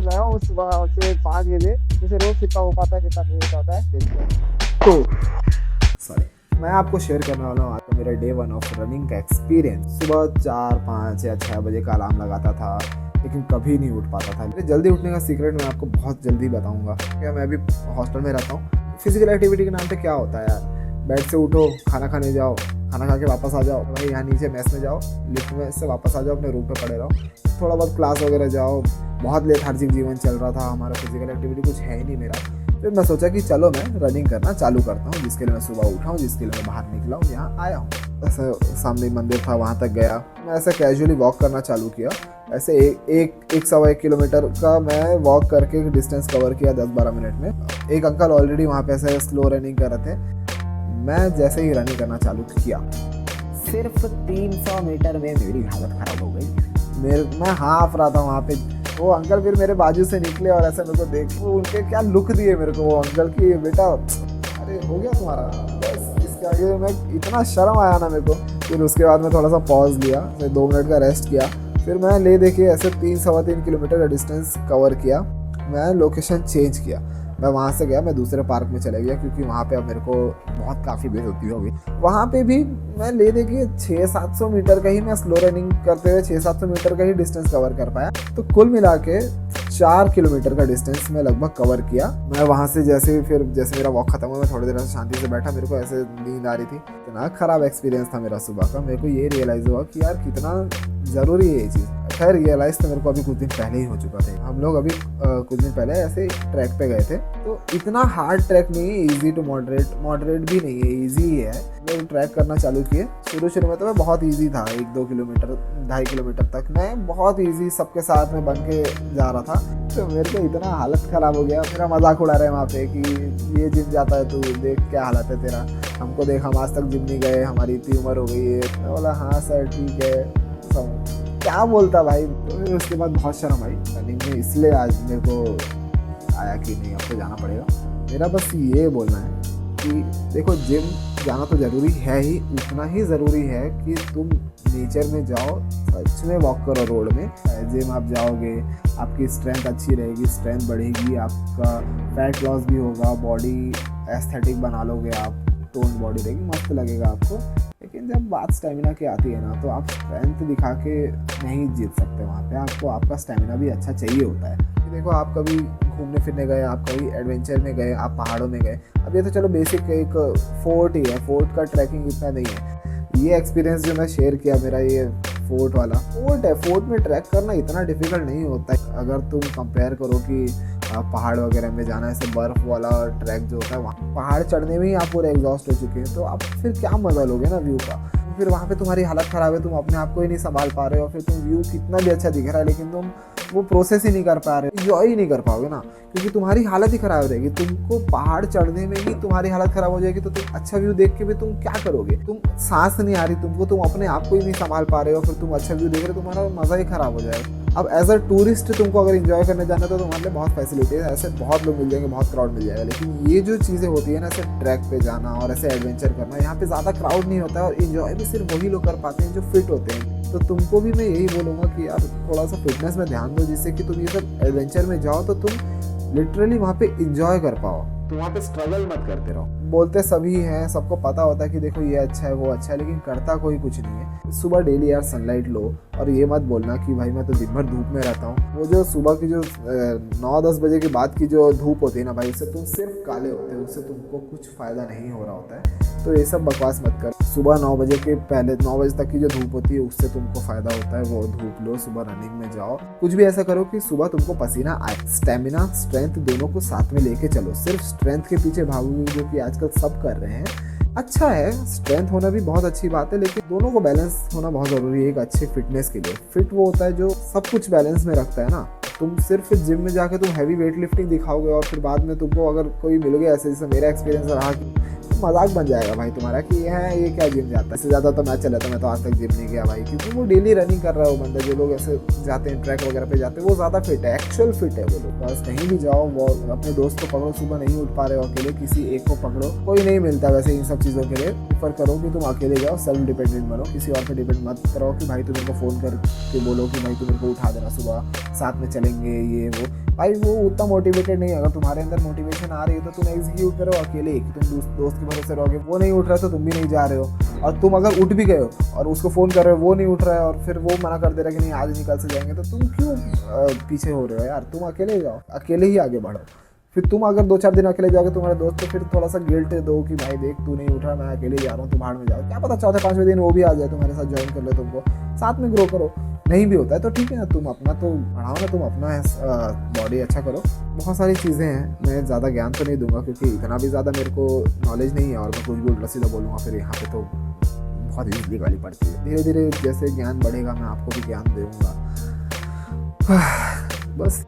रहा हूँ सुबह से 5 बजे, जिसे रोज जितना हो पाता है जितना नहीं हो पाता है देखते हैं। तो सॉरी, मैं आपको शेयर करने वाला हूँ आज का मेरा डे 1 ऑफ रनिंग का एक्सपीरियंस। सुबह 4, 5 या 6 बजे का अलार्म लगाता था, लेकिन कभी नहीं उठ पाता था। मेरे जल्दी उठने का सीक्रेट मैं आपको बहुत जल्दी बताऊंगा। क्या मैं अभी हॉस्टल में रहता हूँ। फिजिकल एक्टिविटी के नाम पे क्या होता है यार, बेड से उठो, खाना खाने जाओ, खाना खा के वापस आ जाओ, भाई यहाँ नीचे मेस में जाओ, लिफ्ट में से वापस आ जाओ, अपने रूम पे पड़े रहो, थोड़ा बहुत क्लास वगैरह जाओ। बहुत लेथार्जिक जीवन चल रहा था हमारा, फिजिकल एक्टिविटी कुछ है ही नहीं मेरा। फिर मैं सोचा कि चलो मैं रनिंग करना चालू करता हूँ, जिसके लिए मैं सुबह उठा हूँ, जिसके लिए मैं बाहर निकला हूँ, यहाँ आया हूँ। ऐसे सामने मंदिर था, वहाँ तक गया, मैं ऐसे कैजुअली वॉक करना चालू किया। ऐसे एक सवा 1 किलोमीटर का मैं वॉक करके डिस्टेंस कवर किया 10-12 मिनट में। एक अंकल ऑलरेडी वहाँ पे ऐसे स्लो रनिंग कर रहे थे। मैं जैसे ही रनिंग करना चालू किया, सिर्फ 300 मीटर में मेरी हालत खराब हो गई। मैं हाँफ रहा था वहाँ पे। वो अंकल फिर मेरे बाजू से निकले और ऐसे मेरे को देख, वो उनके क्या लुक दिए मेरे को वो अंकल की, बेटा अरे हो गया तुम्हारा, बस इसके आगे। मैं इतना शर्म आया ना मेरे को। फिर उसके बाद मैं थोड़ा सा पॉज लिया, फिर 2 मिनट का रेस्ट किया। फिर मैं ले देखिए ऐसे 3-3.25 किलोमीटर का डिस्टेंस कवर किया। मैं लोकेशन चेंज किया, मैं वहाँ से गया, मैं दूसरे पार्क में चले गया, क्योंकि वहाँ पे अब मेरे को बहुत काफ़ी भीड़ होती होगी। वहाँ पे भी मैं ले देखिए 600-700 मीटर का ही मैं स्लो रनिंग करते हुए 600-700 मीटर का ही डिस्टेंस कवर कर पाया। तो कुल मिला के 4 किलोमीटर का डिस्टेंस मैं लगभग कवर किया। मैं वहाँ से जैसे मेरा वॉक खत्म हुआ, मैं थोड़ी देर शांति से बैठा, मेरे को ऐसे नींद आ रही थी। इतना खराब एक्सपीरियंस था मेरा सुबह का। मेरे को ये रियलाइज़ हुआ कि यार कितना ज़रूरी है ये चीज़। खैर रियलाइज़ तो मेरे को अभी कुछ दिन पहले ही हो चुका था। हम लोग अभी कुछ दिन पहले ऐसे ट्रैक पे गए थे, तो इतना हार्ड ट्रैक नहीं है, इजी टू मॉडरेट भी नहीं है, इजी ही है। लोग ट्रैक करना चालू किए। शुरू में तो मैं बहुत इजी था, 1-2 किलोमीटर 2.5 किलोमीटर तक मैं बहुत इजी सबके साथ में बन के जा रहा था। तो मेरे को इतना हालत ख़राब हो गया। मेरा मजाक उड़ा रहे वहाँ पे कि ये जिम जाता है तू, देख क्या हालत है तेरा, हमको देख, हम आज तक जिम नहीं गए, हमारी इतनी उम्र हो गई है। मैं बोला हाँ सर ठीक है, क्या बोलता भाई। तो फिर उसके बाद बहुत शर्म आई रनिंग में, इसलिए आज मेरे को आया कि नहीं अब तो जाना पड़ेगा। मेरा बस ये बोलना है कि देखो जिम जाना तो ज़रूरी है ही, उतना ही ज़रूरी है कि तुम नेचर में जाओ, सच में वॉक करो रोड में। जिम आप जाओगे, आपकी स्ट्रेंथ अच्छी रहेगी, स्ट्रेंथ बढ़ेगी, आपका फैट लॉस भी होगा, बॉडी एस्थेटिक बना लोगे आप, टोन बॉडी रहेगी, मस्त लगेगा आपको। लेकिन जब बात स्टेमिना की आती है ना, तो आप स्ट्रेंथ दिखा के नहीं जीत सकते। वहाँ पे आपको आपका स्टेमिना भी अच्छा चाहिए होता है। देखो आप कभी घूमने फिरने गए, आप कभी एडवेंचर में गए, आप पहाड़ों में गए, अब ये तो चलो बेसिक एक फोर्ट ही है, फोर्ट का ट्रैकिंग इतना नहीं है। ये एक्सपीरियंस जो मैं शेयर किया मेरा, ये फोर्ट वाला फोर्ट है, फोर्ट में ट्रैक करना इतना डिफिकल्ट नहीं होता है। अगर तुम कंपेयर करो कि पहाड़ वगैरह में जाना, ऐसे बर्फ वाला ट्रैक जो होता है, वहाँ पहाड़ चढ़ने में ही आप पूरे एग्जॉस्ट हो चुके हैं, तो आप फिर क्या मजा लोगे ना व्यू का। फिर वहाँ पे तुम्हारी हालत ख़राब है, तुम अपने आप को ही नहीं संभाल पा रहे हो, फिर तुम व्यू कितना भी अच्छा दिख रहा है लेकिन तुम वो प्रोसेस ही नहीं कर पा रहे हो, एंजॉय ही नहीं कर पाओगे ना, क्योंकि तुम्हारी हालत ही ख़राब रहेगी। तुमको पहाड़ चढ़ने में ही तुम्हारी हालत ख़राब हो जाएगी, तो तुम अच्छा व्यू देख के भी तुम क्या करोगे। तुम सांस नहीं आ रही तुमको, तुम अपने आप को ही नहीं संभाल पा रहे हो, फिर तुम अच्छा व्यू देख रहे हो, तुम्हारा मज़ा ही ख़राब हो जाएगा। अब एज अ टूरिस्ट तुमको अगर एंजॉय करने जाना है तो तुम्हारे लिए बहुत फैसिलिटी है, ऐसे बहुत लोग मिल जाएंगे, बहुत क्राउड मिल जाएगा। लेकिन ये जो चीज़ें होती है ना, ऐसे ट्रैक पे जाना और ऐसे एडवेंचर करना, यहाँ पे ज़्यादा क्राउड नहीं होता है और एंजॉय भी सिर्फ वही लोग कर पाते हैं जो फिट होते हैं। तो तुमको भी मैं यही बोलूँगा कि यार थोड़ा सा फिटनेस में ध्यान दो, जिससे कि तुम ये सब एडवेंचर में जाओ तो तुम लिटरली वहाँ पे इंजॉय कर पाओ, तो वहाँ पे स्ट्रगल मत करते रहो। बोलते सभी हैं, सबको पता होता है कि देखो ये अच्छा है वो अच्छा है, लेकिन करता कोई कुछ नहीं है। सुबह डेली यार सनलाइट लो, और ये मत बोलना कि भाई मैं तो दिन भर धूप में रहता हूँ। वो जो सुबह की जो 9-10 बजे के बाद की जो धूप होती है ना भाई, उससे तुम सिर्फ काले होते हो, उससे तुमको कुछ फ़ायदा नहीं हो रहा होता है। तो ये सब बकवास मत कर। सुबह 9 बजे के पहले 9 बजे तक की जो धूप होती है उससे तुमको फ़ायदा होता है, वो धूप लो, सुबह रनिंग में जाओ, कुछ भी ऐसा करो कि सुबह तुमको पसीना आए। स्टेमिना स्ट्रेंथ दोनों को साथ में लेके चलो, सिर्फ स्ट्रेंथ के पीछे भागोगे जो कि आजकल सब कर रहे हैं। अच्छा है, स्ट्रेंथ होना भी बहुत अच्छी बात है, लेकिन दोनों को बैलेंस होना बहुत ज़रूरी है एक अच्छे फिटनेस के लिए। फिट वो होता है जो सब कुछ बैलेंस में रखता है ना। तुम सिर्फ जिम में जाके तुम हैवी वेट लिफ्टिंग दिखाओगे और फिर बाद में तुमको अगर कोई मिल गया ऐसे, जैसे मेरा एक्सपीरियंस रहा कि मजाक बन जाएगा भाई तुम्हारा कि ये क्या जिम जाता है। इससे ज़्यादा तो मैं चला था, मैं तो आज तक जिम नहीं गया भाई, क्योंकि वो डेली रनिंग कर रहा है वो बंदा। जो लोग ऐसे जाते हैं ट्रैक वगैरह पे जाते हैं वो ज़्यादा फिट है, एक्चुअल फिट है वो लोग। बस कहीं भी जाओ वो अपने दोस्त को पकड़ो, सुबह नहीं उठ पा रहे हो अकेले, किसी एक को पकड़ो, कोई नहीं मिलता वैसे इन सब चीज़ों के लिए। प्रीफर करो कि तुम अकेले जाओ, सेल्फ डिपेंडेंट बनो, किसी और पे डिपेंड मत करो कि भाई तुम मेरे को फ़ोन करके बोलो कि भाई तुम मेरे को उठा देना सुबह, साथ में चलेंगे ये वो। भाई वो उतना मोटिवेटेड नहीं है। अगर तुम्हारे अंदर मोटिवेशन आ रही है तो तुम एग्जीक्यूट करो अकेले, कि तुम दोस्त के भरोसे रहोगे, वो नहीं उठ रहा है तो तुम भी नहीं जा रहे हो। और तुम अगर उठ भी गए हो और उसको फ़ोन कर रहे हो, वो नहीं उठ रहा है और फिर वो मना कर दे रहा है कि नहीं आज निकल से जाएंगे, तो तुम क्यों पीछे हो रहे हो यार। तुम अकेले जाओ, अकेले ही आगे बढ़ो। फिर तुम अगर 2-4 दिन अकेले जाओगे तुम्हारे दोस्त तो फिर थोड़ा सा गिल्ट दो कि भाई देख तू नहीं उठ रहा, मैं अकेले जा रहा हूँ, तुम भाड़ में जाओ। क्या पता 4-5वें दिन वो भी आ जाए तुम्हारे साथ ज्वाइन कर ले तुमको, साथ में ग्रो करो। नहीं भी होता है तो ठीक है ना, तुम अपना तो बढ़ाओ ना, तुम अपना बॉडी अच्छा करो। बहुत सारी चीज़ें हैं, मैं ज़्यादा ज्ञान तो नहीं दूंगा क्योंकि इतना भी ज़्यादा मेरे को नॉलेज नहीं है, और मैं कुछ भी उल्टा सीधा बोलूँगा फिर यहाँ पे तो बहुत ईजली गाली पड़ती है। धीरे धीरे जैसे ज्ञान बढ़ेगा मैं आपको भी ज्ञान दूँगा। बस